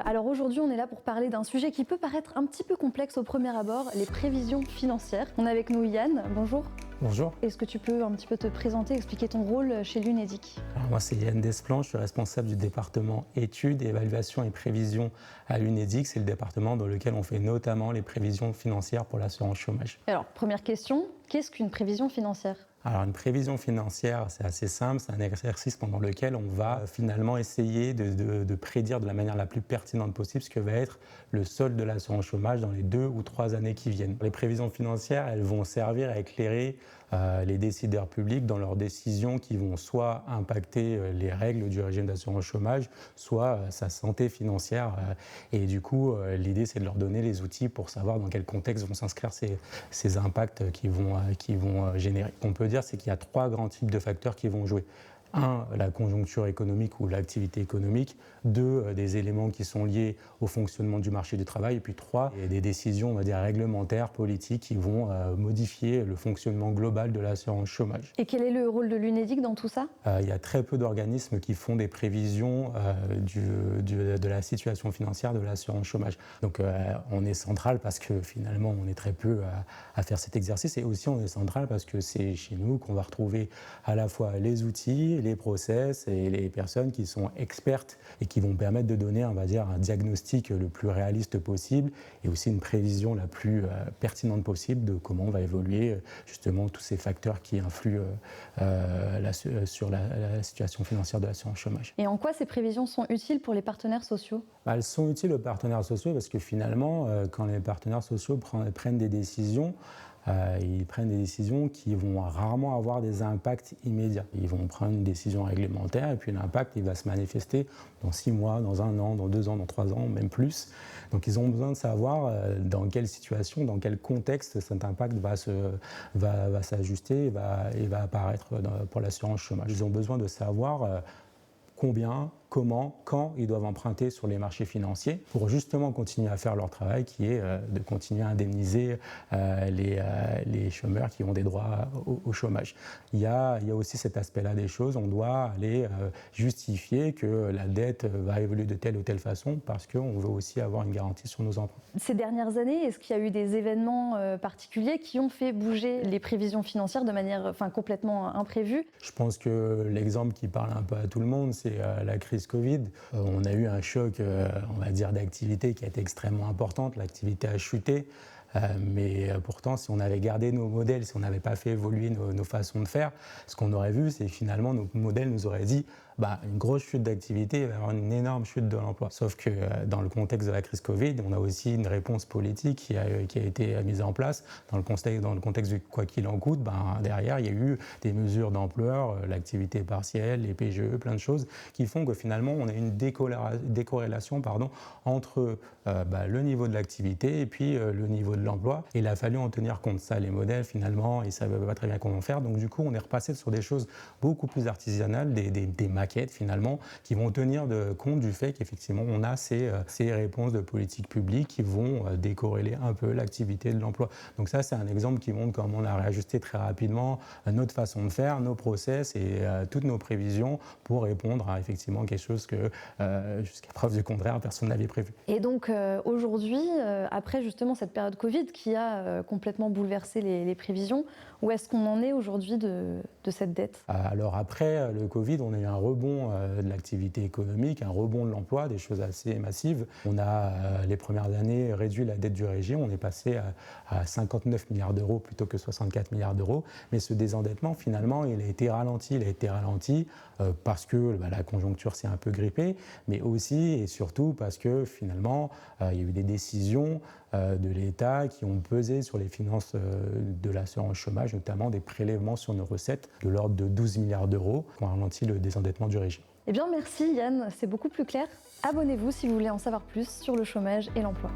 Alors aujourd'hui, on est là pour parler d'un sujet qui peut paraître un petit peu complexe au premier abord, les prévisions financières. On est avec nous Yann, bonjour. Bonjour. Est-ce que tu peux un petit peu te présenter, expliquer ton rôle chez l'Unédic? Alors moi c'est Yann Desplan, je suis responsable du département études, évaluation et prévision à l'Unédic. C'est le département dans lequel on fait notamment les prévisions financières pour l'assurance chômage. Alors première question, qu'est-ce qu'une prévision financière? Alors une prévision financière, c'est assez simple, c'est un exercice pendant lequel on va finalement essayer de prédire de la manière la plus pertinente possible ce que va être le solde de l'assurance chômage dans les 2 ou 3 années qui viennent. Les prévisions financières, elles vont servir à éclairer les décideurs publics dans leurs décisions qui vont soit impacter les règles du régime d'assurance chômage, soit sa santé financière. Et du coup, l'idée c'est de leur donner les outils pour savoir dans quel contexte vont s'inscrire ces impacts qui vont générer. On peut dire c'est qu'il y a 3 grands types de facteurs qui vont jouer. 1, la conjoncture économique ou l'activité économique. 2, des éléments qui sont liés au fonctionnement du marché du travail. Et puis 3, des décisions, on va dire, réglementaires, politiques qui vont modifier le fonctionnement global de l'assurance chômage. Et quel est le rôle de l'Unédic dans tout ça? Il y a très peu d'organismes qui font des prévisions de la situation financière de l'assurance chômage. Donc on est central parce que finalement on est très peu à faire cet exercice, et aussi on est central parce que c'est chez nous qu'on va retrouver à la fois les outils, les process et les personnes qui sont expertes et qui vont permettre de donner, on va dire, un diagnostic le plus réaliste possible et aussi une prévision la plus pertinente possible de comment va évoluer justement tous ces facteurs qui influent sur la situation financière de l'assurance chômage. Et en quoi ces prévisions sont utiles pour les partenaires sociaux? Elles sont utiles aux partenaires sociaux parce que finalement, quand les partenaires sociaux prennent des décisions, ils prennent des décisions qui vont rarement avoir des impacts immédiats. Ils vont prendre une décision réglementaire et puis l'impact il va se manifester dans 6 mois, dans 1 an, dans 2 ans, dans 3 ans, même plus. Donc ils ont besoin de savoir dans quelle situation, dans quel contexte cet impact va s'ajuster et va apparaître pour l'assurance chômage. Ils ont besoin de savoir combien, comment, quand ils doivent emprunter sur les marchés financiers pour justement continuer à faire leur travail qui est de continuer à indemniser les chômeurs qui ont des droits au chômage. Il y a aussi cet aspect-là des choses, on doit aller justifier que la dette va évoluer de telle ou telle façon parce qu'on veut aussi avoir une garantie sur nos emprunts. Ces dernières années, est-ce qu'il y a eu des événements particuliers qui ont fait bouger les prévisions financières de manière complètement imprévue? Je pense que l'exemple qui parle un peu à tout le monde, c'est la crise Covid. On a eu un choc, on va dire, d'activité qui a été extrêmement importante. L'activité a chuté. Mais pourtant, si on avait gardé nos modèles, si on n'avait pas fait évoluer nos façons de faire, ce qu'on aurait vu, c'est que finalement, nos modèles nous auraient dit une grosse chute d'activité, il va y avoir une énorme chute de l'emploi. Sauf que dans le contexte de la crise Covid, on a aussi une réponse politique qui a été mise en place. Dans le contexte du quoi qu'il en coûte, derrière, il y a eu des mesures d'ampleur, l'activité partielle, les PGE, plein de choses qui font que finalement, on a une décorrélation entre le niveau de l'activité et puis le niveau de l'emploi. Et il a fallu en tenir compte. Ça, les modèles, finalement, ils ne savaient pas très bien comment faire. Donc, du coup, on est repassé sur des choses beaucoup plus artisanales, des maquettes, finalement, qui vont tenir compte du fait qu'effectivement, on a ces réponses de politique publique qui vont décorréler un peu l'activité de l'emploi. Donc ça, c'est un exemple qui montre comment on a réajusté très rapidement notre façon de faire, nos process et toutes nos prévisions pour répondre à effectivement quelque chose que, jusqu'à preuve du contraire, personne n'avait prévu. Et donc aujourd'hui, après justement cette période Covid qui a complètement bouleversé les prévisions, où est-ce qu'on en est aujourd'hui de cette dette? Alors après le Covid, on a eu un rebond de l'activité économique, un rebond de l'emploi, des choses assez massives. On a les premières années réduit la dette du régime, on est passé à 59 milliards d'euros plutôt que 64 milliards d'euros. Mais ce désendettement, finalement, il a été ralenti. Parce que la conjoncture s'est un peu grippée, mais aussi et surtout parce que finalement, il y a eu des décisions de l'État qui ont pesé sur les finances de l'assurance chômage, notamment des prélèvements sur nos recettes de l'ordre de 12 milliards d'euros qui ont ralenti le désendettement du régime. Eh bien merci Yann, c'est beaucoup plus clair. Abonnez-vous si vous voulez en savoir plus sur le chômage et l'emploi.